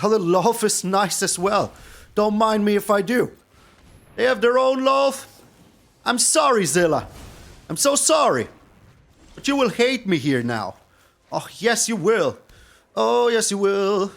Well, the loaf is nice as well. Don't mind me if I do. They have their own loaf. I'm sorry, Zilla. I'm so sorry. But you will hate me here now. Oh, yes you will. Oh, yes you will.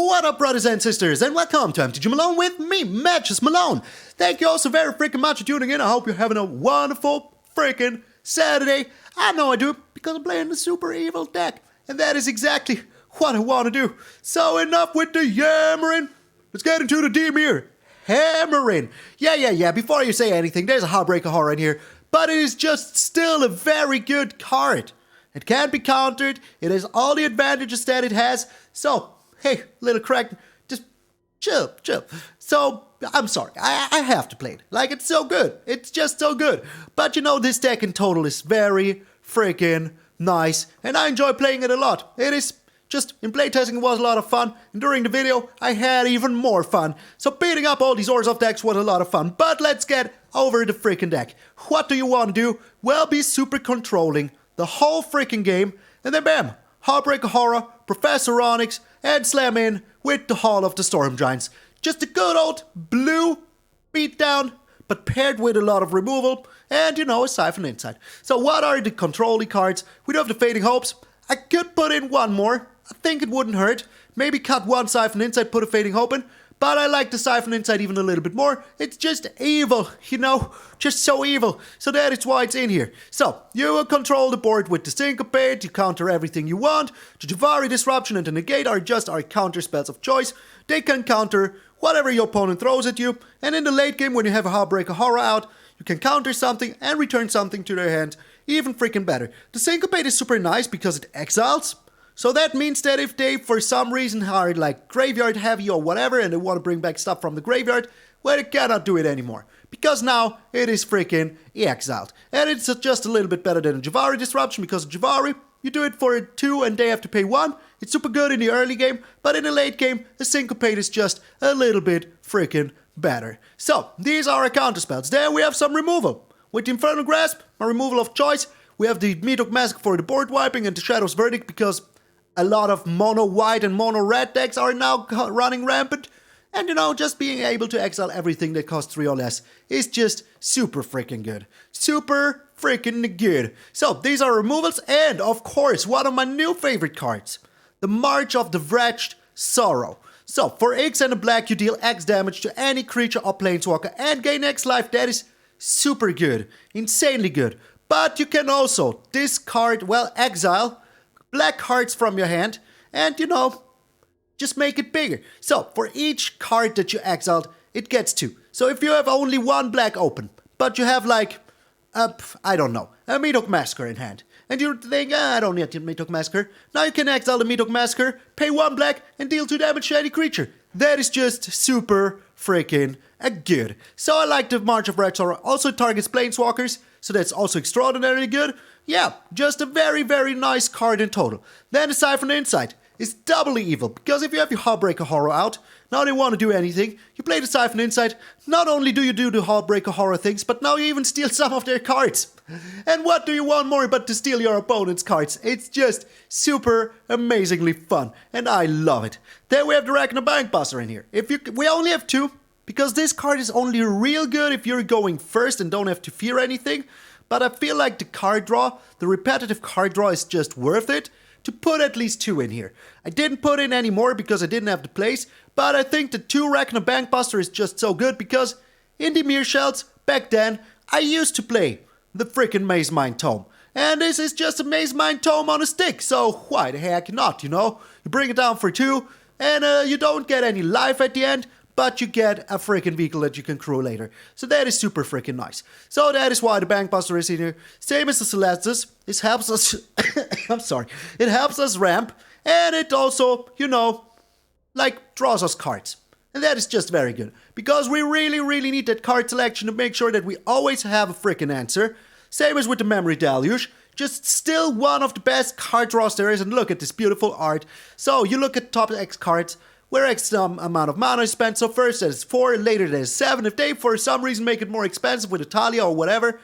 What up, brothers and sisters, and welcome to MTG Malone with me, MTG Malone. Thank you all so very freaking much for tuning in. I hope you're having a wonderful freaking Saturday. I know I do, because I'm playing the super evil deck, and that is exactly what I want to do. So enough with the yammering. Let's get into the DIMIR. Hammering. Yeah. Before you say anything, there's a Hullbreaker Horror in here, but it is just still a very good card. It can't be countered. It has all the advantages that it has. So, hey, little crack, just chill. So, I'm sorry, I have to play it. Like, it's so good. It's just so good. But you know, this deck in total is very freaking nice, and I enjoy playing it a lot. It is just, in playtesting it was a lot of fun, and during the video, I had even more fun. So beating up all these Orzhov decks was a lot of fun, but let's get over the freaking deck. What do you want to do? Well, be super controlling the whole freaking game, and then bam, Hullbreaker Horror, Professor Onyx, and slam in with the Hall of the Storm Giants. Just a good old blue beatdown, but paired with a lot of removal, and you know, a Siphon Insight. So what are the controlling cards? We do have the Fading Hopes. I could put in one more. I think it wouldn't hurt. Maybe cut one Siphon Insight, put a Fading Hope in. But I like the Siphon Insight even a little bit more. It's just evil, you know? Just so evil. So that is why it's in here. So, you will control the board with the Syncopate, you counter everything you want. The Jwari Disruption and the Negate are just our counter spells of choice. They can counter whatever your opponent throws at you. And in the late game, when you have a Hullbreaker Horror out, you can counter something and return something to their hand. Even freaking better. The Syncopate is super nice because it exiles. So that means that if they, for some reason, are like graveyard heavy or whatever, and they want to bring back stuff from the graveyard, well, they cannot do it anymore. Because now, it is freaking exiled. And it's just a little bit better than a Jwari Disruption, because Jwari, you do it for 2 and they have to pay 1. It's super good in the early game, but in the late game, the Syncopate is just a little bit freaking better. So, these are our counter spells. Then we have some removal. With the Infernal Grasp, a removal of choice, we have the Meathook Massacre for the board wiping and the Shadow's Verdict, because a lot of mono white and mono red decks are now running rampant. And you know, just being able to exile everything that costs 3 or less is just super freaking good. Super freaking good. So, these are removals, and of course, one of my new favorite cards. The March of the Wretched Sorrow. So, for X and a black, you deal X damage to any creature or planeswalker and gain X life. That is super good. Insanely good. But you can also discard, well, exile black cards from your hand, and you know, just make it bigger. So, for each card that you exiled, it gets 2. So if you have only 1 black open, but you have like, I don't know, a Meathook Massacre in hand, and you think, I don't need a Meathook Massacre, now you can exile the Meathook Massacre, pay 1 black, and deal 2 damage to any creature. That is just super freaking good. So I like the March of Wretched Sorrow. Also targets planeswalkers, so that's also extraordinarily good. Yeah, just a very, very nice card in total. Then the Siphon Insight is doubly evil, because if you have your Hullbreaker Horror out, now they want to do anything, you play the Siphon Insight, not only do you do the Hullbreaker Horror things, but now you even steal some of their cards. And what do you want more but to steal your opponent's cards? It's just super amazingly fun, and I love it. Then we have the Rakna Bankbuster in here. We only have 2, because this card is only real good if you're going first and don't have to fear anything. But I feel like the card draw, the repetitive card draw is just worth it to put at least 2 in here. I didn't put in any more because I didn't have the place, but I think the 2 Rakna Bankbuster is just so good because in the Dimir shells, back then, I used to play the freaking Maze Mind Tome. And this is just a Maze Mind Tome on a stick, so why the heck not, you know? You bring it down for 2, and you don't get any life at the end, but you get a freaking vehicle that you can crew later. So that is super freaking nice. So that is why the Bankbuster is in here. Same as the Celestus. This helps us, I'm sorry, it helps us ramp, and it also, you know, like draws us cards. And that is just very good. Because we really need that card selection to make sure that we always have a freaking answer. Same as with the Memory Deluge. Just still one of the best card draws there is, and look at this beautiful art. So you look at top X cards. where X amount of mana is spent. So first there's 4, later there's 7. If they for some reason make it more expensive with Italia or whatever,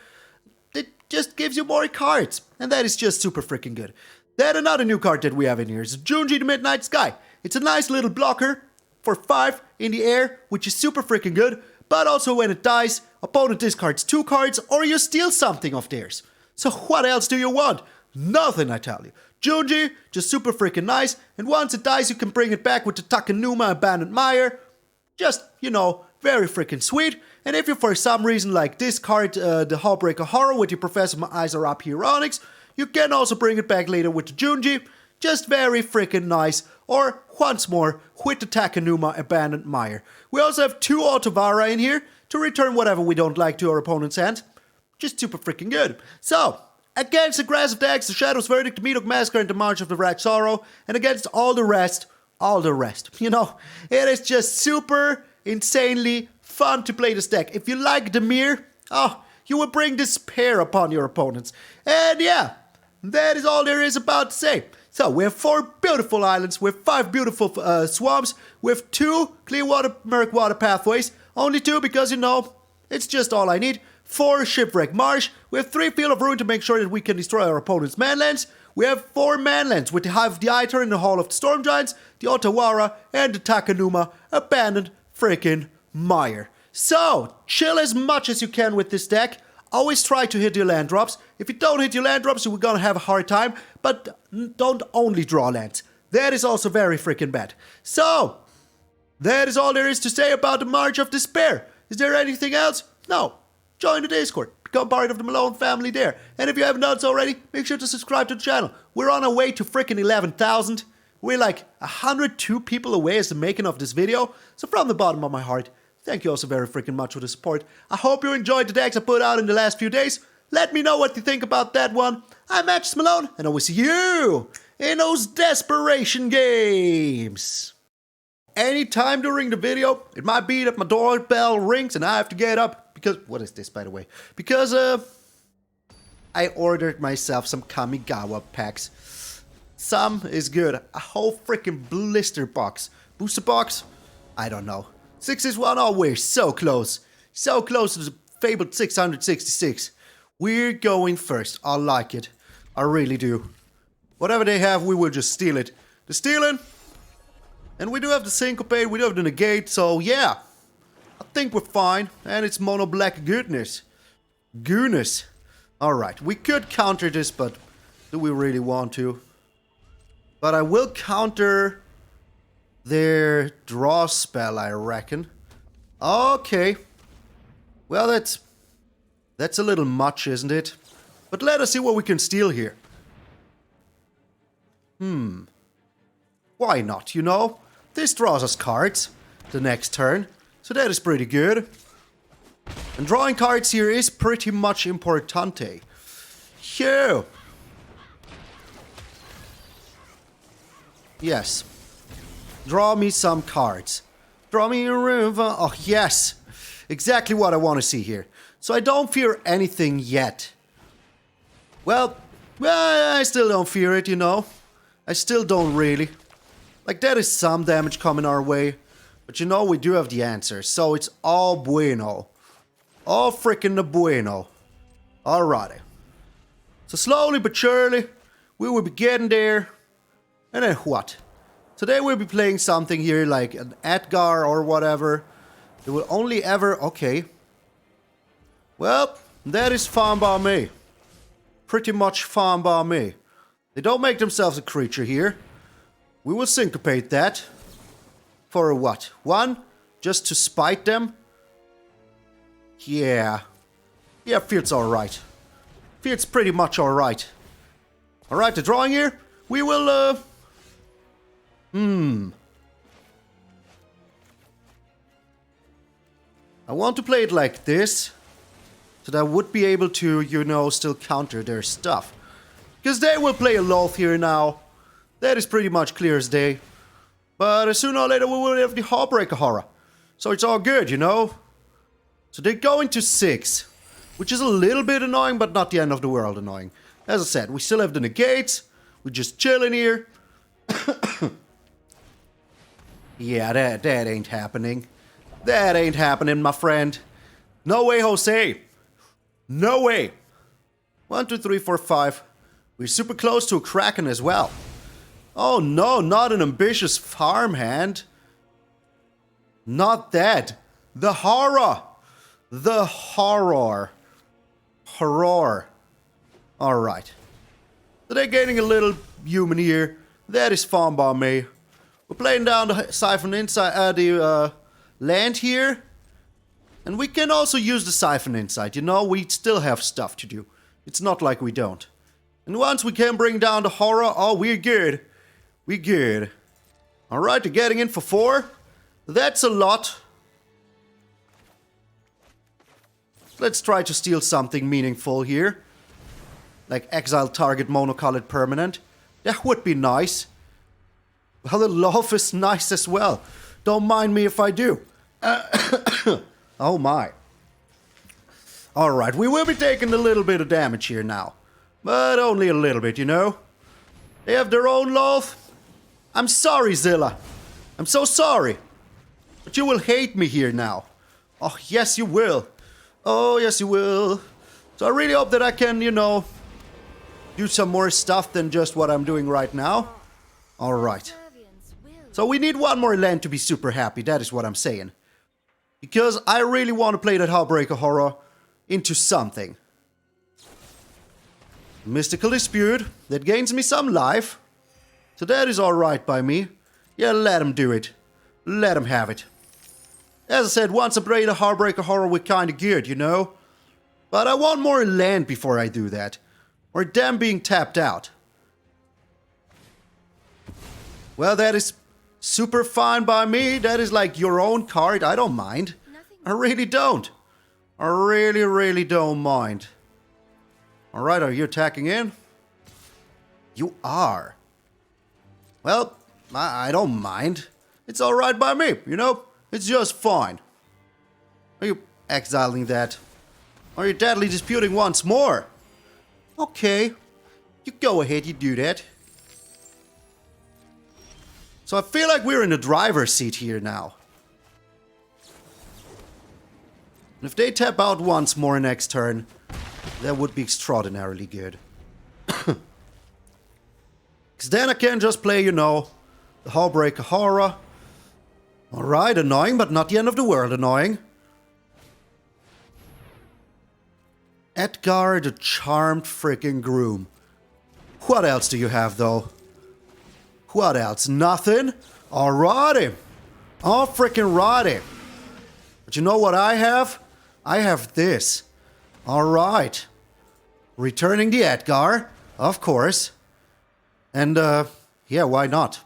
it just gives you more cards. And that is just super freaking good. Then another new card that we have in here is Junji the Midnight Sky. It's a nice little blocker for 5 in the air, which is super freaking good. But also when it dies, opponent discards 2 cards or you steal something of theirs. So what else do you want? Nothing, I tell you. Junji, just super freaking nice. And once it dies, you can bring it back with the Takenuma Abandoned Mire. Just, you know, very freaking sweet. And if you for some reason like discard the Hullbreaker Horror with your Professor Onyx, you can also bring it back later with the Junji. Just very freaking nice. Or, once more, with the Takenuma Abandoned Mire. We also have 2 Otawara in here to return whatever we don't like to our opponent's hand. Just super freaking good. So, against aggressive decks, the Shadow's Verdict, the Meathook Massacre, and the March of the Red Sorrow. And against all the rest. You know, it is just super insanely fun to play this deck. If you like DIMIR, you will bring despair upon your opponents. And yeah, that is all there is about to say. So, we have 4 beautiful islands, we have 5 beautiful swamps, we have 2 Clearwater Pathways, only 2 because, you know, it's just all I need. 4 Shipwreck Marsh, we have 3 Field of Ruin to make sure that we can destroy our opponent's manlands, we have 4 manlands with the Hive of the Eye Tyrant, the Hall of the Storm Giants, the Otawara, and the Takenuma Abandoned freaking Mire. So, chill as much as you can with this deck. Always try to hit your land drops. If you don't hit your land drops, you're gonna have a hard time. But don't only draw lands. That is also very freaking bad. So, that is all there is to say about the March of Despair. Is there anything else? No. Join the Discord. Become part of the Malone family there. And if you haven't done so already, make sure to subscribe to the channel. We're on our way to freaking 11,000. We're like 102 people away as the making of this video. So from the bottom of my heart, thank you also very freaking much for the support. I hope you enjoyed the decks I put out in the last few days. Let me know what you think about that one. I'm MTG Malone, and I will see you in those Desperation Games. Anytime during the video, it might be that my doorbell rings and I have to get up. Because, what is this by the way? Because, I ordered myself some Kamigawa packs. Some is good. A whole freaking blister box. Booster box? I don't know. 661, oh, we're so close. So close to the fabled 666. We're going first. I like it. I really do. Whatever they have, we will just steal it. The stealing. And we do have the Syncopate, we do have the Negate, so yeah. I think we're fine. And it's mono black goodness. Goodness. Alright, we could counter this, but do we really want to? But I will counter their draw spell, I reckon. Okay. Well, that's a little much, isn't it? But let us see what we can steal here. Why not, you know? This draws us cards the next turn. So that is pretty good. And drawing cards here is pretty much importante. Phew. Yes. Draw me some cards. Draw me a river. Oh, yes. Exactly what I want to see here. So I don't fear anything yet. Well, I still don't fear it, you know. I still don't really. Like, there is some damage coming our way. But you know, we do have the answer. So it's all bueno. All freaking bueno. Alrighty. So slowly but surely, we will be getting there. And then what? Today we'll be playing something here like an Edgar or whatever. It will only ever... Okay. Well, that is fine by me. Pretty much fine by me. They don't make themselves a creature here. We will syncopate that. For a what? 1? Just to spite them? Yeah. Yeah, feels alright. Feels pretty much alright. Alright, the drawing here. We will, I want to play it like this. So that I would be able to, you know, still counter their stuff. Because they will play a Loath here now. That is pretty much clear as day. But sooner or later we will have the Hullbreaker Horror. So it's all good, you know. So they're going to 6. Which is a little bit annoying, but not the end of the world annoying. As I said, we still have the Negates. We're just chilling here. Yeah, that ain't happening. That ain't happening, my friend. No way, Jose. No way. 1, 2, 3, 4, 5. We're super close to a Kraken as well. Oh no, not an ambitious farmhand. Not that. The horror. The horror. Horror. Alright. So they're getting a little human here. That is fine by me. We're playing down the Siphon Insight, the land here. And we can also use the Siphon Insight, you know, we still have stuff to do. It's not like we don't. And once we can bring down the horror, oh, we're good. We're good. Alright, they're getting in for 4. That's a lot. Let's try to steal something meaningful here. Like exile target monocolored permanent. That would be nice. Well, the love is nice as well. Don't mind me if I do. Oh my. Alright, we will be taking a little bit of damage here now. But only a little bit, you know. They have their own love. I'm sorry, Zilla. I'm so sorry. But you will hate me here now. Oh, yes you will. Oh, yes you will. So I really hope that I can, you know, do some more stuff than just what I'm doing right now. Alright. So we need one more land to be super happy, that is what I'm saying. Because I really want to play that Hullbreaker Horror into something. Mystical Dispute, that gains me some life. So that is alright by me. Yeah, let him do it. Let him have it. As I said, once I play the Hullbreaker Horror, we're kinda good, you know? But I want more land before I do that. Or them being tapped out. Well, that is super fine by me. That is like your own card. I don't mind. I really don't. I really don't mind. Alright, are you attacking in? You are. Well, I don't mind. It's alright by me, you know? It's just fine. Are you exiling that? Are you deadly disputing once more? Okay. You go ahead, you do that. So I feel like we're in the driver's seat here now. And if they tap out once more next turn, that would be extraordinarily good. Because then I can just play, you know, the Hullbreaker Horror. Alright, annoying, but not the end of the world annoying. Edgar the Charmed Freaking Groom. What else do you have, though? What else? Nothing? Alrighty. All freaking righty. But you know what I have? I have this. Alright. Returning the Edgar, of course. And, yeah, why not?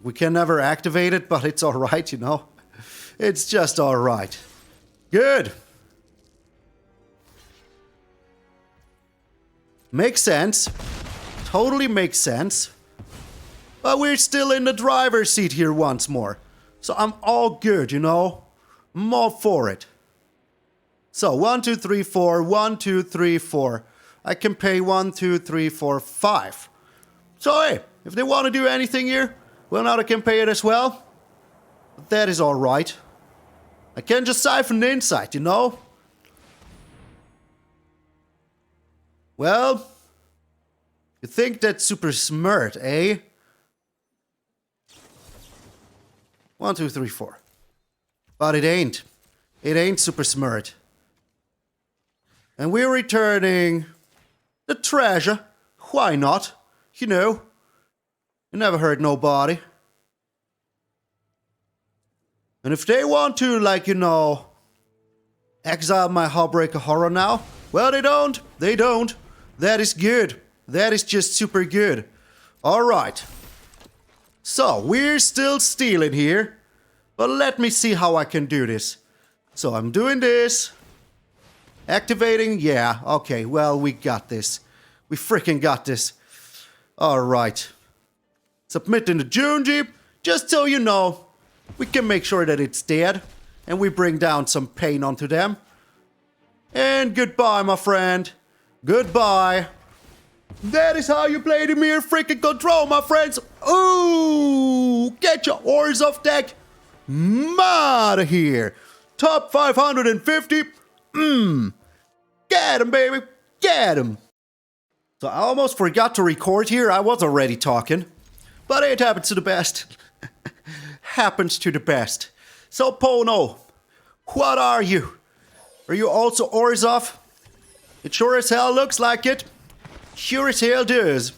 We can never activate it, but it's alright, you know? It's just alright. Good. Makes sense. Totally makes sense. But we're still in the driver's seat here once more. So I'm all good, you know? I'm all for it. So 1, 2, 3, 4. 1, 2, 3, 4. I can pay 1, 2, 3, 4, 5. So hey, if they want to do anything here, well, now they can pay it as well. But that is alright. I can just Siphon Insight, you know? Well, you think that's super smart, eh? 1, 2, 3, 4. But it ain't. It ain't super smart. And we're returning the treasure. Why not? You know. You never hurt nobody. And if they want to, like, you know, exile my Hullbreaker Horror now, well, they don't. They don't. That is good. That is just super good. Alright. So, we're still stealing here. But let me see how I can do this. So, I'm doing this. Activating, yeah, okay, well, we got this. We freaking got this. Alright. Submitting to Junji, just so you know, we can make sure that it's dead. And we bring down some pain onto them. And goodbye, my friend. Goodbye. That is how you play DIMIR freaking control, my friends. Ooh, get your ores off deck. Out of here. Top 550. Get him, baby. Get him. So I almost forgot to record here. I was already talking. But it happens to the best. Happens to the best. So, Pono, what are you? Are you also ores off? It sure as hell looks like it. Sure as hell does.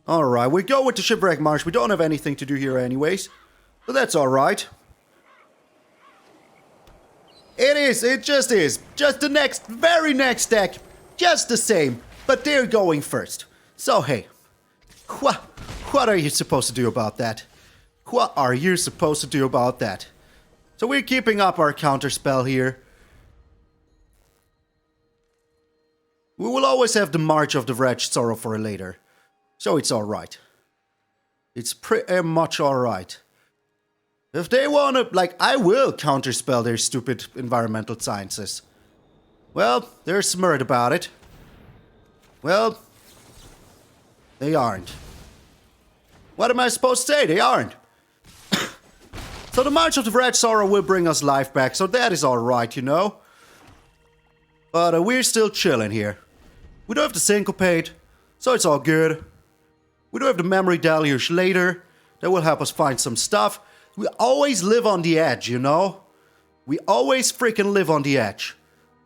Alright, we go with the Shipwreck Marsh. We don't have anything to do here anyways. But that's alright. It just is. Just the very next deck. Just the same. But they're going first. So hey. What are you supposed to do about that? What are you supposed to do about that? So we're keeping up our counterspell here. We will always have the March of the Wretched Sorrow for later. So it's alright. It's pretty much alright. If they wanna, like, I will counterspell their stupid environmental sciences. Well, they're smart about it. Well, they aren't. What am I supposed to say? They aren't. So the March of the Wretched Sorrow will bring us life back, so that is alright, you know? But we're still chilling here. We do have the Syncopate, so it's all good. We do have the Memory Deluge later. That will help us find some stuff. We always live on the edge, you know? We always freaking live on the edge.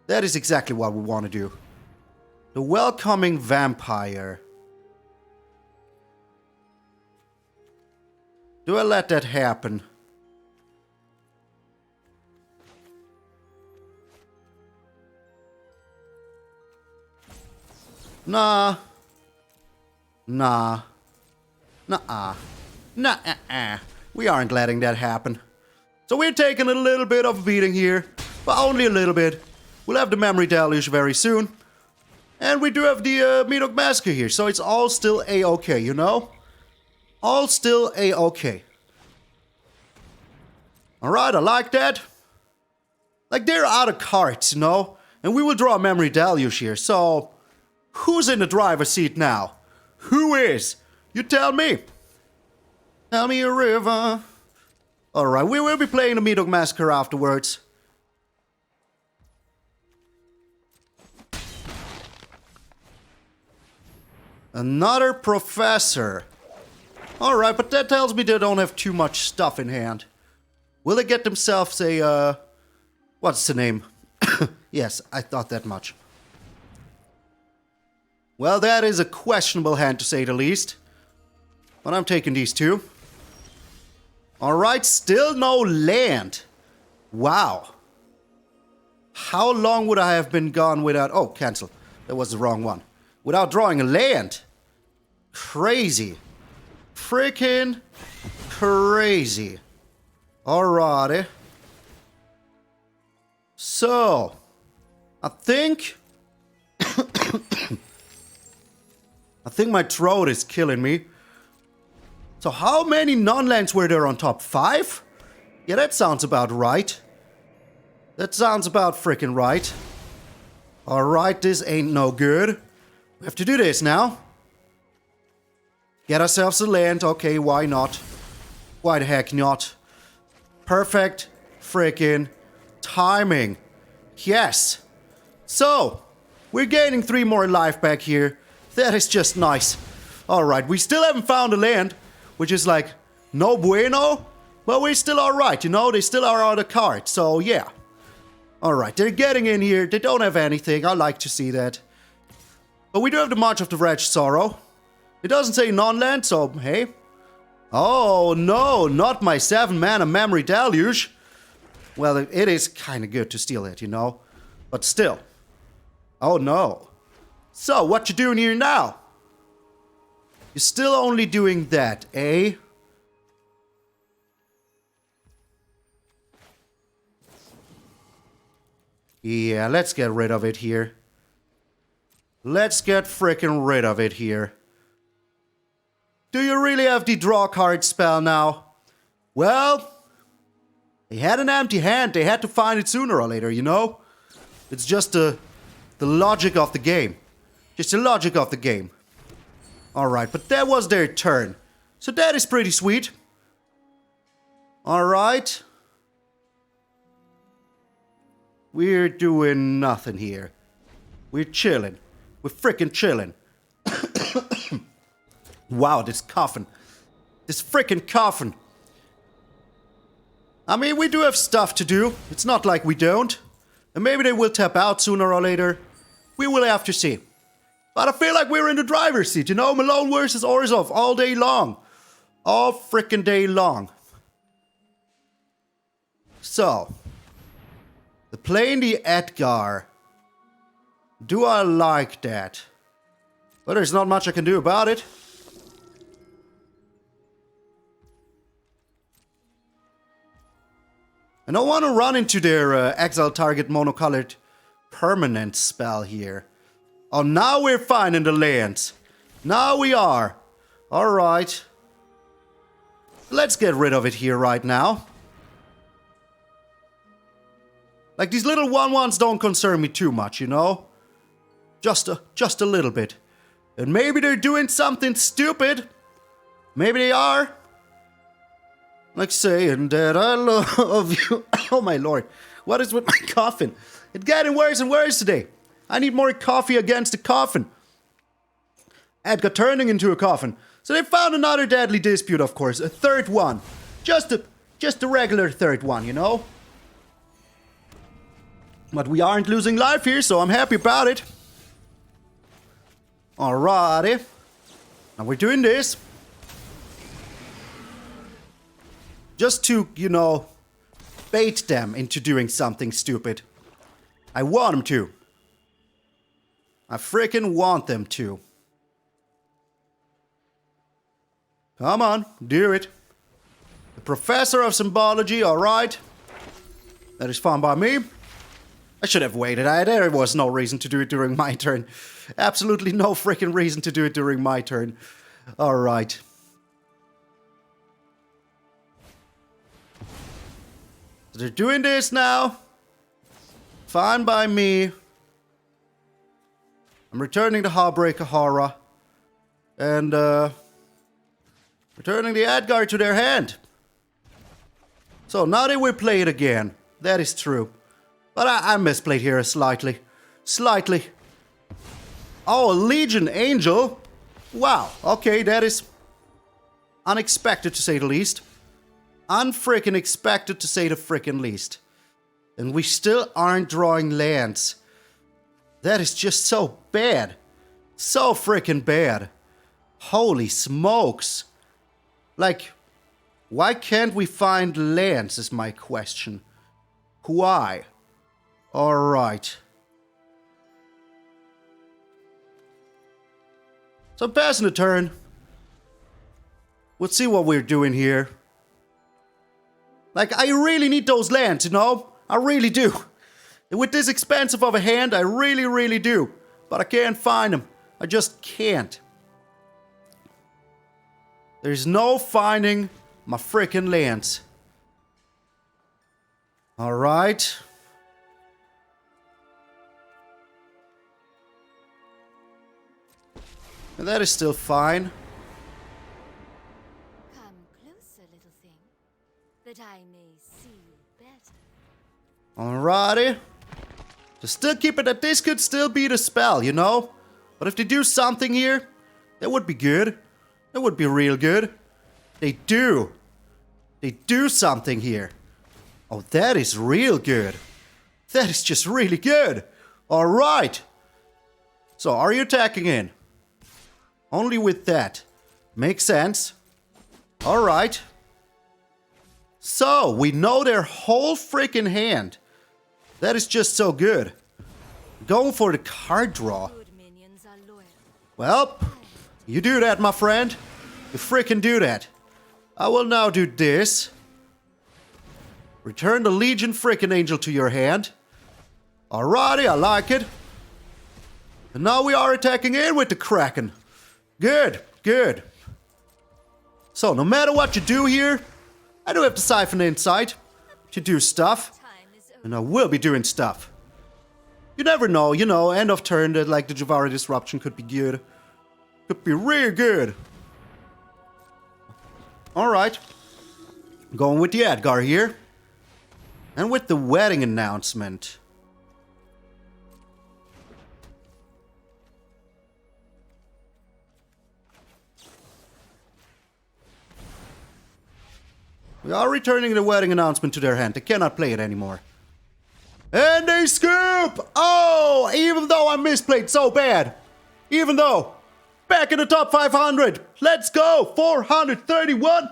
That is exactly what we want to do. The Welcoming Vampire. Do I let that happen? Nah. Nah. Nuh-uh. Nuh-uh. We aren't letting that happen. So we're taking a little bit of a beating here. But only a little bit. We'll have the Memory Deluge very soon. And we do have the Meathook Massacre here. So it's all still A-okay, you know? All still A-okay. Alright, I like that. Like, they're out of cards, you know? And we will draw a Memory Deluge here, so... Who's in the driver's seat now? Who is? You tell me. Tell me a river. Alright, we will be playing the Meathook Massacre afterwards. Another Professor. Alright, but that tells me they don't have too much stuff in hand. Will they get themselves a, what's the name? Yes, I thought that much. Well, that is a questionable hand to say the least. But I'm taking these two. Alright, still no land. Wow. How long would I have been gone without... Oh, cancel. That was the wrong one. Without drawing a land. Crazy. Freaking crazy. Alrighty. So, I think my throat is killing me. So how many non-lands were there on top? 5? Yeah, that sounds about right. That sounds about freaking right. Alright, this ain't no good. We have to do this now. Get ourselves a land. Okay, why not? Why the heck not? Perfect freaking timing. Yes. So, we're gaining 3 more life back here. That is just nice. Alright, we still haven't found a land, which is like, no bueno. But we're still alright, you know? They still are on the card, so yeah. Alright, they're getting in here. They don't have anything. I like to see that. But we do have the March of the Wretched Sorrow. It doesn't say non-land, so hey. Oh no, not my 7-mana Memory Deluge. Well, it is kind of good to steal it, you know? But still. Oh no. So, what you doing here now? You're still only doing that, eh? Yeah, let's get rid of it here. Let's get frickin' rid of it here. Do you really have the draw card spell now? Well, they had an empty hand. They had to find it sooner or later, you know? It's just the logic of the game. Just the logic of the game. Alright, but that was their turn. So that is pretty sweet. Alright. We're doing nothing here. We're chilling. We're freaking chilling. Wow, this coffin. This freaking coffin. I mean, we do have stuff to do. It's not like we don't. And maybe they will tap out sooner or later. We will have to see. But I feel like we're in the driver's seat, you know? Malone versus Orzhov all day long. All freaking day long. So. They're playing the Edgar. Do I like that? Well, there's not much I can do about it. I don't want to run into their exile target monocolored permanent spell here. Oh, now we're finding the lands. Now we are. Alright. Let's get rid of it here right now. Like, these little 1/1s don't concern me too much, you know? Just a little bit. And maybe they're doing something stupid. Maybe they are. Like saying that I love you. Oh my lord. What is with my coffin? It's getting worse and worse today. I need more coffee against the coffin. Edgar turning into a coffin. So they found another deadly dispute, of course. A third one. Just a regular third one, you know? But we aren't losing life here, so I'm happy about it. Alrighty. Now we're doing this. Just to, you know, bait them into doing something stupid. I want them to. I freaking want them to. Come on, do it. The Professor of Symbology, alright. That is fine by me. I should have waited. There was no reason to do it during my turn. Absolutely no freaking reason to do it during my turn. Alright. So they're doing this now. Fine by me. I'm returning the Hullbreaker Horror. And, returning the Edgar to their hand. So now they will play it again. That is true. But I misplayed here slightly. Slightly. Oh, a Legion Angel. Wow. Okay, that is unexpected to say the least. Unfreaking expected to say the freaking least. And we still aren't drawing lands. That is just so bad. So freaking bad. Holy smokes. Like, why can't we find lands is my question. Why? Alright. So I'm passing the turn. Let's see what we're doing here. Like, I really need those lands, you know? I really do. And with this expensive of a hand, I really, really do. But I can't find them. I just can't. There's no finding my freaking lands. Alright. And that is still fine. Come closer, little thing, that I may see you better. Alrighty. Just still keep it that this could still be the spell, you know? But if they do something here, that would be good. That would be real good. They do. They do something here. Oh, that is real good. That is just really good. Alright. So, are you attacking in? Only with that. Makes sense. Alright. So, we know their whole freaking hand. That is just so good. Going for the card draw. Good minions are loyal. Well, you do that, my friend. You freaking do that. I will now do this. Return the Legion freaking Angel to your hand. Alrighty, I like it. And now we are attacking in with the Kraken. Good, good. So, no matter what you do here, I do have the Siphon Insight to do stuff. And I will be doing stuff. You never know, you know, end of turn, that like the Jwari Disruption could be good. Could be really good. Alright. Going with the Edgar here. And with the wedding announcement. We are returning the wedding announcement to their hand. They cannot play it anymore. And they scoop! Oh, even though I misplayed so bad. Even though. Back in the top 500. Let's go. 431.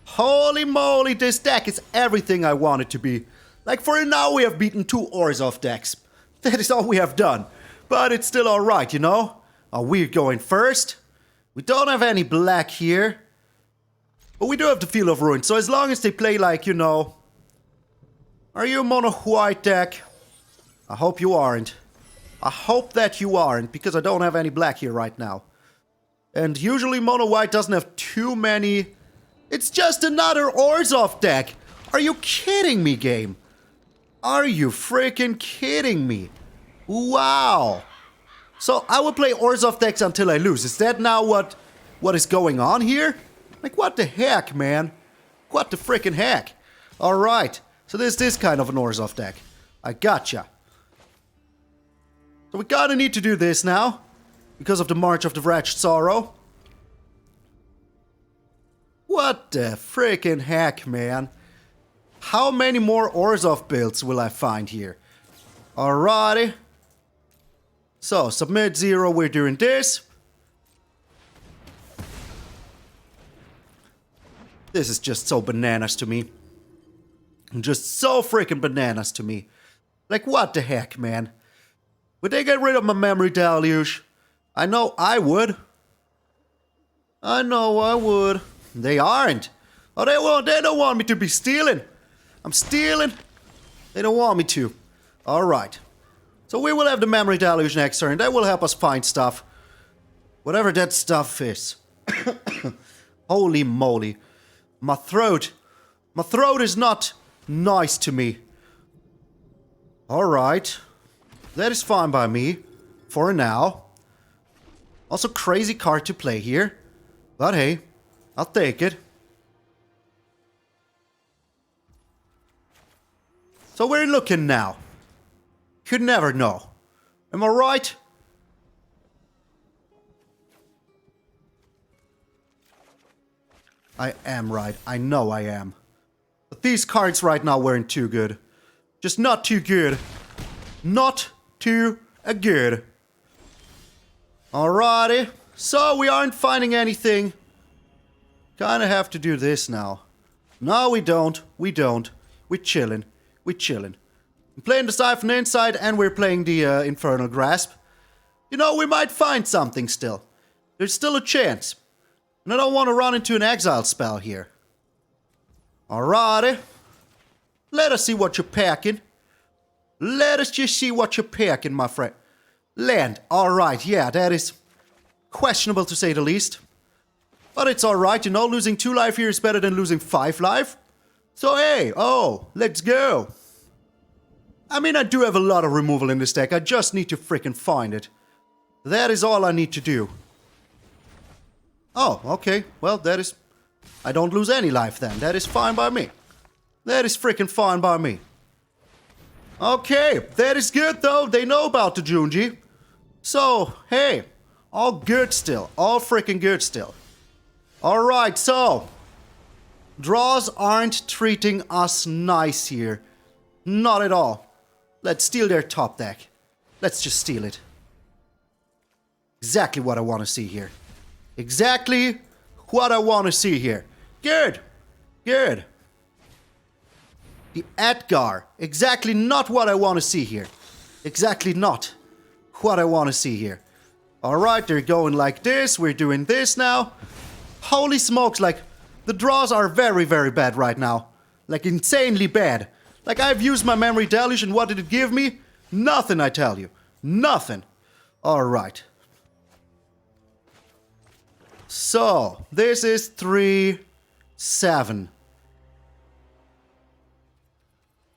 Holy moly, this deck is everything I want it to be. Like for now we have beaten 2 Orzhov decks. That is all we have done. But it's still alright, you know? Are we going first? We don't have any black here. But we do have the Field of Ruin, so as long as they play like, you know... Are you a mono-white deck? I hope you aren't. I hope that you aren't, because I don't have any black here right now. And usually mono-white doesn't have too many... It's just another Orzhov deck! Are you kidding me, game? Are you freaking kidding me? Wow! So I will play Orzhov decks until I lose. Is that now what is going on here? Like, what the heck, man? What the freaking heck? Alright, so there's this kind of an Orzhov deck. I gotcha. So we gotta need to do this now. Because of the March of the Wretched Sorrow. What the freaking heck, man? How many more Orzhov builds will I find here? Alrighty. So, submit 0, we're doing this. This is just so bananas to me. Just so freaking bananas to me. Like, what the heck, man? Would they get rid of my Memory Deluge? I know I would. I know I would. They aren't. Oh, they don't want me to be stealing. I'm stealing. They don't want me to. Alright. So we will have the Memory Deluge next turn. That will help us find stuff. Whatever that stuff is. Holy moly. My throat is not nice to me. Alright. That is fine by me. For now. Also crazy card to play here. But hey, I'll take it. So we're looking now. Could never know. Am I right? I am right. I know I am. But these cards right now weren't too good. Just not too good. Not too good. Alrighty. So we aren't finding anything. Kinda have to do this now. No, we don't. We don't. We're chilling. We're chilling. I'm playing the Siphon Insight and we're playing the Infernal Grasp. You know, we might find something still. There's still a chance. And I don't want to run into an exile spell here. Alrighty. Let us see what you're packing. Let us just see what you're packing, my friend. Land. Alright, yeah, that is questionable to say the least. But it's alright, you know, losing 2 life here is better than losing 5 life. So hey, oh, let's go. I mean, I do have a lot of removal in this deck. I just need to freaking find it. That is all I need to do. Oh, okay. Well, that is... I don't lose any life then. That is fine by me. That is freaking fine by me. Okay, that is good though. They know about the Junji. So, hey, all good still. All freaking good still. Alright, so... Draws aren't treating us nice here. Not at all. Let's steal their top deck. Let's just steal it. Exactly what I want to see here. Exactly what I want to see here. Good. Good. The Edgar. Exactly not what I want to see here. Exactly not what I want to see here. Alright, they're going like this. We're doing this now. Holy smokes, like, the draws are very, very bad right now. Like, insanely bad. Like, I've used my Memory Deluge and what did it give me? Nothing, I tell you. Nothing. Alright. So, this is 3-7.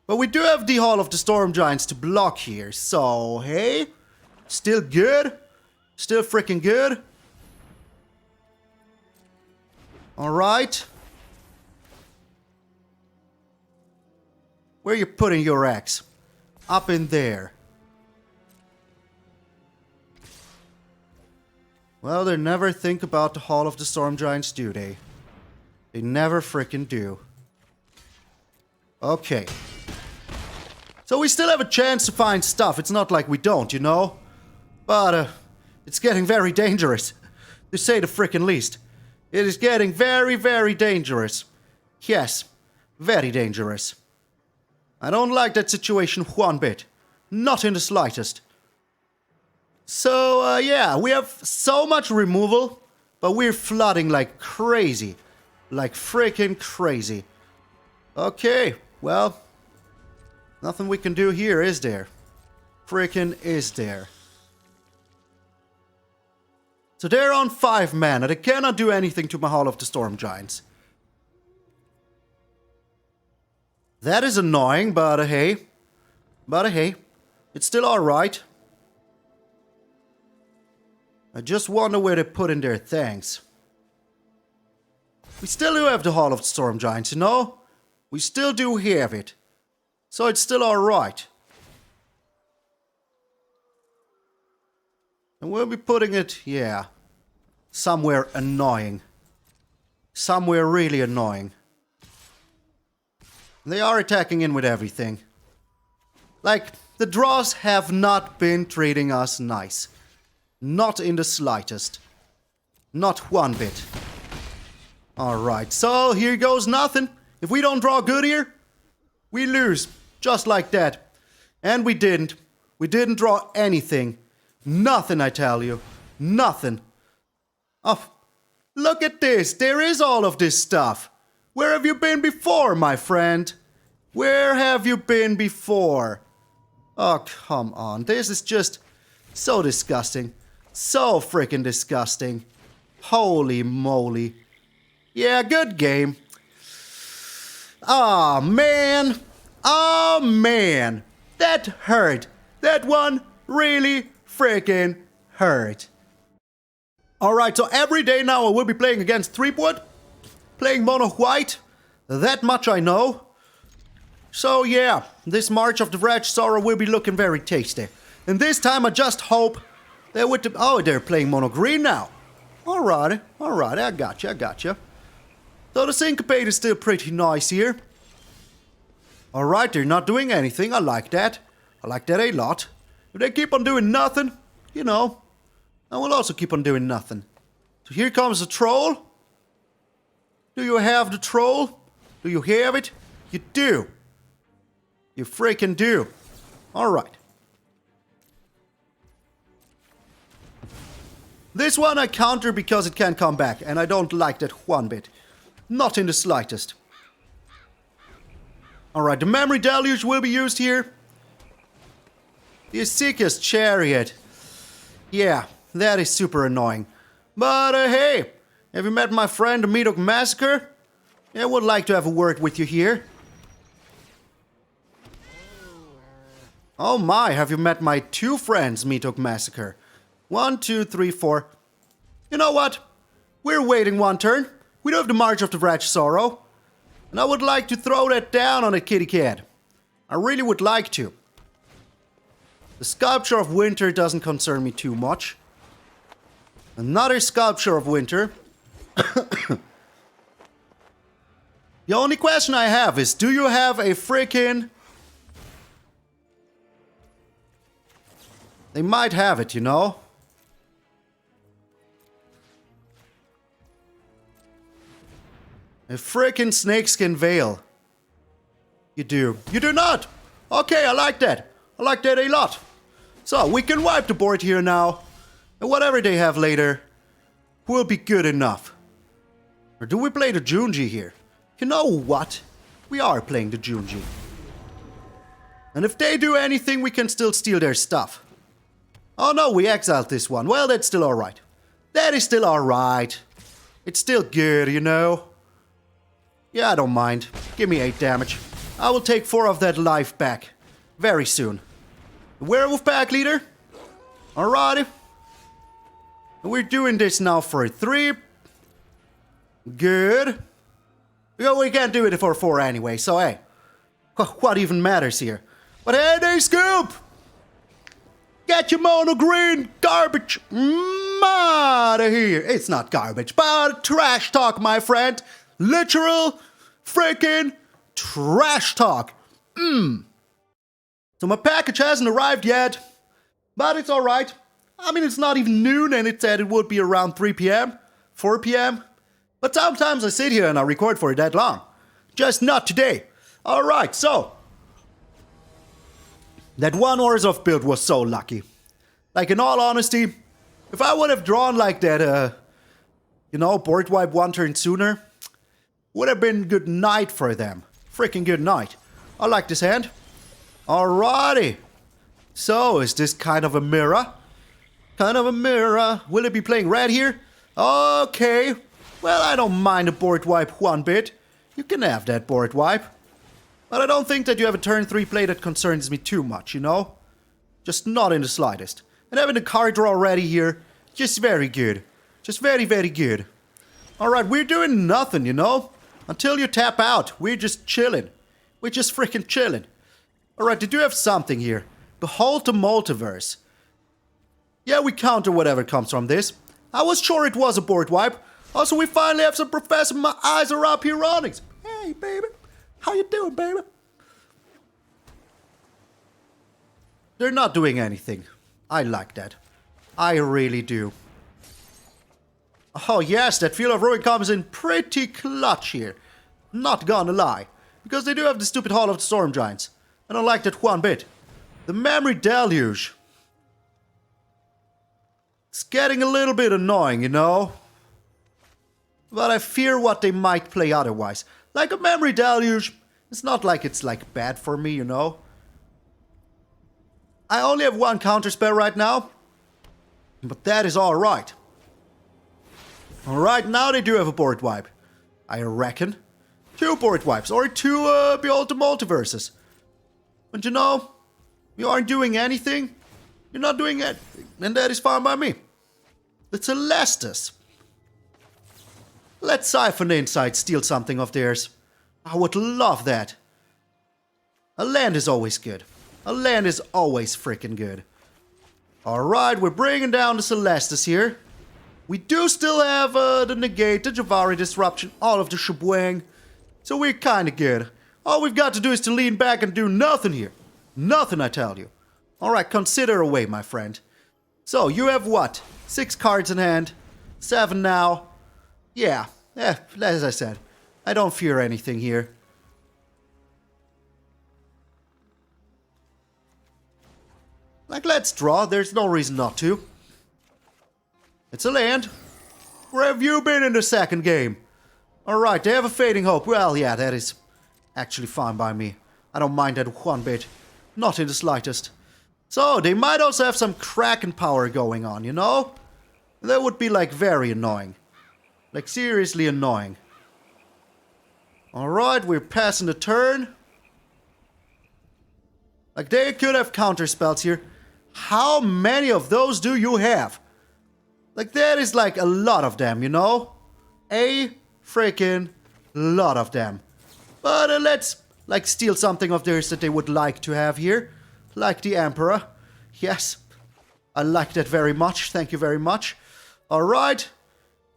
But we do have the Hall of the Storm Giants to block here, so, hey, still good. Still freaking good. Alright. Where are you putting your axe? Up in there. Well, they never think about the Hall of the Storm Giants, do they? They never frickin' do. Okay. So we still have a chance to find stuff. It's not like we don't, you know? But, it's getting very dangerous. To say the frickin' least. It is getting very, very dangerous. Yes. Very dangerous. I don't like that situation one bit. Not in the slightest. So, yeah, we have so much removal, but we're flooding like crazy. Like freaking crazy. Okay, well, nothing we can do here, is there? Freaking is there. So they're on 5 mana. They cannot do anything to my Hall of the Storm Giants. That is annoying, but hey. But hey, it's still alright. I just wonder where they put in their things. We still do have the Hall of the Storm Giants, you know? We still do have it. So it's still alright. And we'll be putting it, yeah, somewhere annoying. Somewhere really annoying. They are attacking in with everything. Like, the draws have not been treating us nice. Not in the slightest. Not one bit. Alright, so here goes nothing. If we don't draw good here, we lose. Just like that. And we didn't. We didn't draw anything. Nothing, I tell you. Nothing. Oh, look at this. There is all of this stuff. Where have you been before, my friend? Where have you been before? Oh, come on. This is just so disgusting. So freaking disgusting. Holy moly. Yeah, good game. Aw, man. Oh, man. That hurt. That one really freaking hurt. Alright, so every day now I will be playing against Threepwood. Playing mono white. That much I know. So yeah, this March of the Wretched Sorrow will be looking very tasty. And this time I just hope they're with the... Oh, they're playing mono green now. Alright, I gotcha. So the Syncopate is still pretty nice here. Alright, they're not doing anything. I like that. I like that a lot. If they keep on doing nothing, you know, I will also keep on doing nothing. So here comes the troll. Do you have the troll? Do you have it? You do. You freaking do. Alright. This one I counter because it can come back, and I don't like that one bit. Not in the slightest. Alright, the Memory Deluge will be used here. The Sickest Chariot. Yeah, that is super annoying. But hey, have you met my friend the Meathook Massacre? I would like to have a word with you here. Oh my, have you met my 2 friends, Meathook Massacre? 1, 2, 3, 4. You know what? We're waiting one turn. We do have the March of the Wretched Sorrow. And I would like to throw that down on a kitty cat. I really would like to. The Sculpture of Winter doesn't concern me too much. Another Sculpture of Winter. The only question I have is, do you have a freaking... They might have it, you know? A freaking snakeskin veil. You do. You do not! Okay, I like that. I like that a lot. So, we can wipe the board here now. And whatever they have later will be good enough. Or do we play the Junji here? You know what? We are playing the Junji. And if they do anything, we can still steal their stuff. Oh no, we exiled this one. Well, that's still alright. That is still alright. It's still good, you know? Yeah, I don't mind. Give me 8 damage. I will take 4 of that life back. Very soon. The Werewolf Pack Leader. Alrighty. We're doing this now for 3. Good. Well, we can't do it for 4 anyway, so hey. What even matters here? But hey, they scoop! Get your mono green garbage out of here. It's not garbage, but trash talk, my friend. Literal freaking trash talk. So my package hasn't arrived yet, but it's alright. I mean, it's not even noon and it said it would be around 3 p.m., 4 p.m. But sometimes I sit here and I record for that long. Just not today. Alright, so. That one Orzhov build was so lucky. Like, in all honesty, if I would have drawn like that, board wipe 1 turn sooner, would have been good night for them. Freaking good night. I like this hand. Alrighty. So, is this kind of a mirror? Kind of a mirror. Will it be playing red here? Okay. Well, I don't mind a board wipe one bit. You can have that board wipe. But I don't think that you have a turn 3 play that concerns me too much, you know? Just not in the slightest. And having the card draw ready here, just very good. Just very, very good. Alright, we're doing nothing, you know? Until you tap out, we're just chilling. We're just freaking chilling. Alright, they do have something here. Behold the Multiverse. Yeah, we counter whatever comes from this. I was sure it was a board wipe. Also, we finally have some Professor My Eyes Are Up here Onyx. Hey, baby. How you doing, baby? They're not doing anything. I like that. I really do. Oh, yes, that Field of Ruin comes in pretty clutch here. Not gonna lie. Because they do have the stupid Hall of the Storm Giants. I don't like that one bit. The Memory Deluge. It's getting a little bit annoying, you know? But I fear what they might play otherwise. Like a Memory Deluge, it's not like it's like bad for me, you know? I only have 1 counterspell right now. But that is alright. Alright, now they do have a board wipe. I reckon. 2 board wipes, or 2 Behold the Multiverses. But you know, you aren't doing anything. You're not doing it, and that is fine by me. The Celestus. Let Siphon Insight steal something of theirs. I would love that. A land is always good. A land is always freaking good. Alright, we're bringing down the Celestus here. We do still have the Negate, the Jwari Disruption, all of the shebang. So we're kinda good. All we've got to do is to lean back and do nothing here. Nothing, I tell you. Alright, consider away, my friend. So, you have what? 6 cards in hand. 7 now. Yeah, as I said, I don't fear anything here. Like, let's draw. There's no reason not to. It's a land. Where have you been in the second game? Alright, they have a Fading Hope. Well, yeah, that is actually fine by me. I don't mind that one bit. Not in the slightest. So, they might also have some Kraken power going on, you know? That would be, like, very annoying. Like, seriously annoying. Alright, we're passing the turn. Like, they could have counter spells here. How many of those do you have? Like, that is, like, a lot of them, you know? A freaking lot of them. But let's, like, steal something of theirs that they would like to have here. Like the Emperor. Yes. I like that very much. Thank you very much. Alright.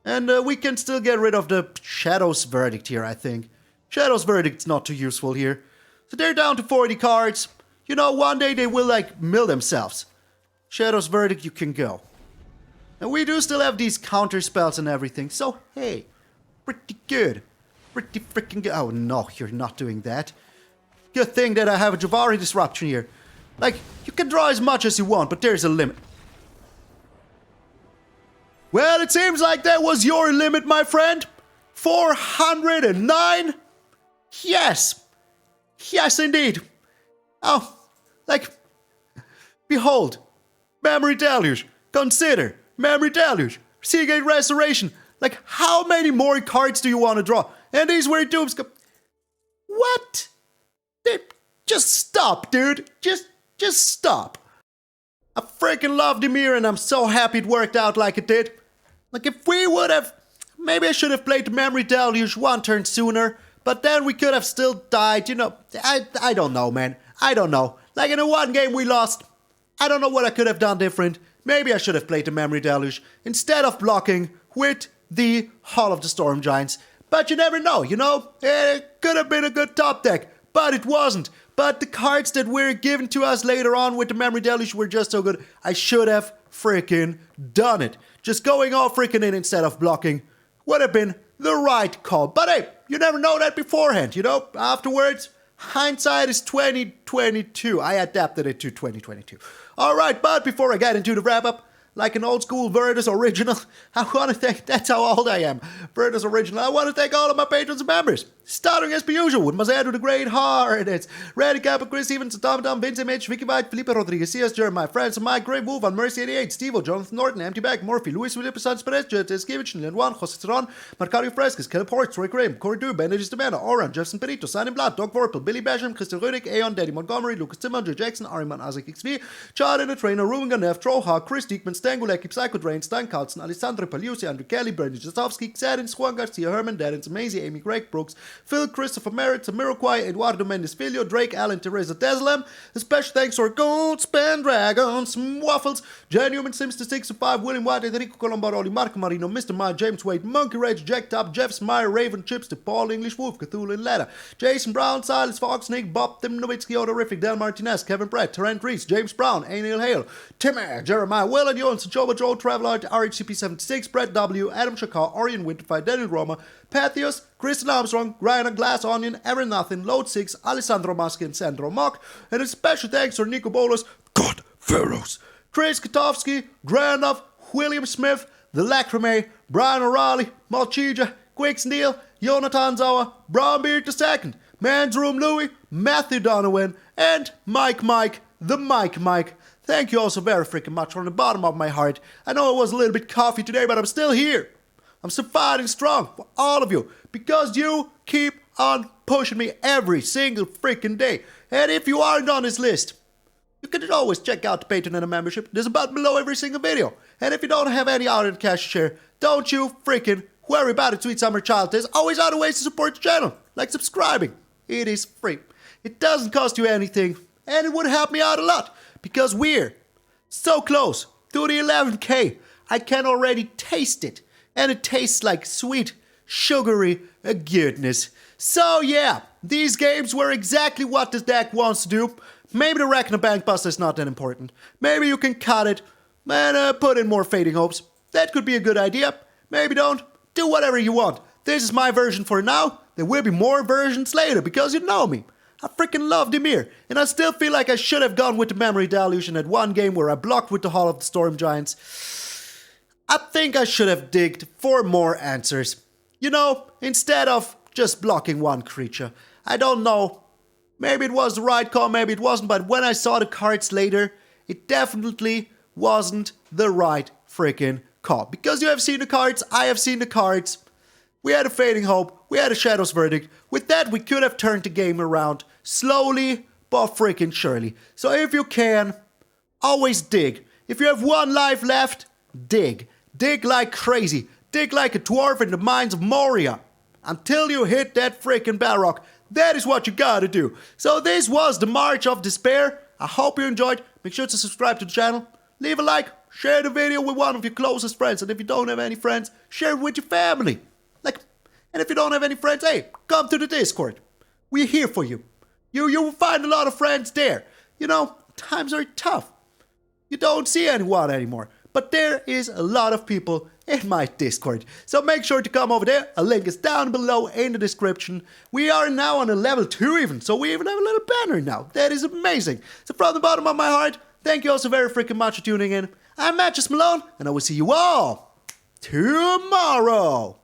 And we can still get rid of the Shadow's Verdict here, I think. Shadow's Verdict's not too useful here. So they're down to 40 cards. You know, one day they will, like, mill themselves. Shadow's Verdict, you can go. And we do still have these counter spells and everything. So, hey. Pretty good. Pretty freaking good. Oh, no, you're not doing that. Good thing that I have a Jwari Disruption here. Like, you can draw as much as you want, but there's a limit. Well, it seems like that was your limit, my friend. 409? Yes. Yes, indeed. Oh, like, behold. Memory Deluge. Consider. Memory Deluge. Seagate Restoration. Like, how many more cards do you want to draw? And these weird dupes go... What? Just stop, dude. Just stop. I freaking love DIMIR and I'm so happy it worked out like it did. Like if we would have, maybe I should have played the Memory Deluge one turn sooner, but then we could have still died, you know. I don't know, man. I don't know. Like in the one game we lost, I don't know what I could have done different. Maybe I should have played the Memory Deluge instead of blocking with the Hall of the Storm Giants. But you never know, you know. It could have been a good top deck, but it wasn't. But the cards that were given to us later on with the Memory Deluge were just so good. I should have freaking done it. Just going all freaking in instead of blocking would have been the right call. But hey, you never know that beforehand, you know. Afterwards, hindsight is 2022. I adapted it to 2022. Alright, but before I get into the wrap-up, like an old school Virtus original, I want to thank, that's how old I am, Virtus original, I want to thank all of my patrons and members. Starting as per usual with Mazedo the Great Heart, it's Randy Kappa, Chris Stevens, Tom Tom, Vince Mitch, Vicky White, Felipe Rodriguez, C.S. Jeremiah, Francis, Mike, Grey Wolf, on Mercy 88, Steve, Jonathan Norton, MtgA, Murphy, Luis Felipe Sanz Perez, Jets, Givich, Nilan Juan, Jose Ceron, Marcario Frescas, Caleb Hort, Troy Graham, Corey Dube, Benedict Demana, Oran, Jefferson Perito, Simon Blatt, Doug Vorpal, Billy Basham, Christian Rönig, Aeon, Daddy Montgomery, Lucas Timmer, Joe Jackson, Ariman Isaac XV, Chad in the Trainer, Ruben Ganev, Troha, Chris Diekman, Stangulek, Psycho Drain, Stan Carlson, Alessandro Pagliusi, Andrew Kelly, Brandon Jasowski, Xadin, Juan Garcia, Herman, Darren Maisie, Amy Greg Brooks, Phil, Christopher Merritt, Miroquai, Eduardo Mendes Filho, Drake Allen, Teresa Deslam. A special thanks to our Gold Span Dragons, Waffles, Genuine Sims to 65, William White, Enrico Colombaroli, Marco Marino, Mr. Maya, James Wade, Monkey Rage, Jack Top, Jeff Meyer, Raven Chips, to Paul English Wolf, Cthulhu and Letta, Jason Brown, Silas Fox, Nick, Bob, Tim Nowitzki, Odorific, Del Martinez, Kevin Brett, Terrence Reese, James Brown, Anil Hale, Timmer, Jeremiah Will and Jones, Joba Joe, Traveler, RHCP76, Brett W, Adam Shakar, Orion Winterfire, Daniel Roma, Pathios, Kristen Armstrong, Ryan Glass Onion, Erin Nothing, Load 6, Alessandro Maschi and Sandro Mock, and a special thanks to Nico Bolas, God Pharaohs, Chris Katowski, Granoff, William Smith, The Lacrimae, Brian O'Reilly, Malchija, Quicks Neal, Jonathan Zawa, Brownbeard II, Man's Room Louie, Matthew Donovan, and Mike, the Mike. Thank you all so very freaking much from the bottom of my heart. I know it was a little bit coffee today, but I'm still here. I'm still fighting strong for all of you because you keep on pushing me every single freaking day. And if you aren't on this list, you can always check out the Patreon and the membership. There's a button below every single video. And if you don't have any other cash to share, don't you freaking worry about it, sweet summer child. There's always other ways to support the channel, like subscribing. It is free. It doesn't cost you anything, and it would help me out a lot because we're so close to the 11K. I can already taste it. And it tastes like sweet, sugary goodness. So yeah, these games were exactly what this deck wants to do. Maybe the Reckoner Bank Buster is not that important. Maybe you can cut it and put in more Fading Hopes. That could be a good idea. Maybe don't. Do whatever you want. This is my version for now. There will be more versions later because you know me. I freaking love DIMIR. And I still feel like I should have gone with the Memory Deluge in that one game where I blocked with the Hall of the Storm Giants. I think I should have digged for more answers. You know, instead of just blocking one creature. I don't know. Maybe it was the right call, maybe it wasn't, but when I saw the cards later, it definitely wasn't the right freaking call. Because you have seen the cards, I have seen the cards. We had a Fading Hope, we had a Shadow's Verdict. With that, we could have turned the game around slowly but freaking surely. So if you can, always dig. If you have one life left, dig. Dig like crazy. Dig like a dwarf in the mines of Moria. Until you hit that freaking Balrog. That is what you gotta do. So this was the March of Despair. I hope you enjoyed. Make sure to subscribe to the channel. Leave a like. Share the video with one of your closest friends. And if you don't have any friends, share it with your family. And if you don't have any friends, hey, come to the Discord. We're here for you. You will find a lot of friends there. You know, times are tough. You don't see anyone anymore. But there is a lot of people in my Discord. So make sure to come over there. A link is down below in the description. We are now on a level 2 even. So we even have a little banner now. That is amazing. So from the bottom of my heart, thank you all so very freaking much for tuning in. I'm MTG Malone. And I will see you all tomorrow.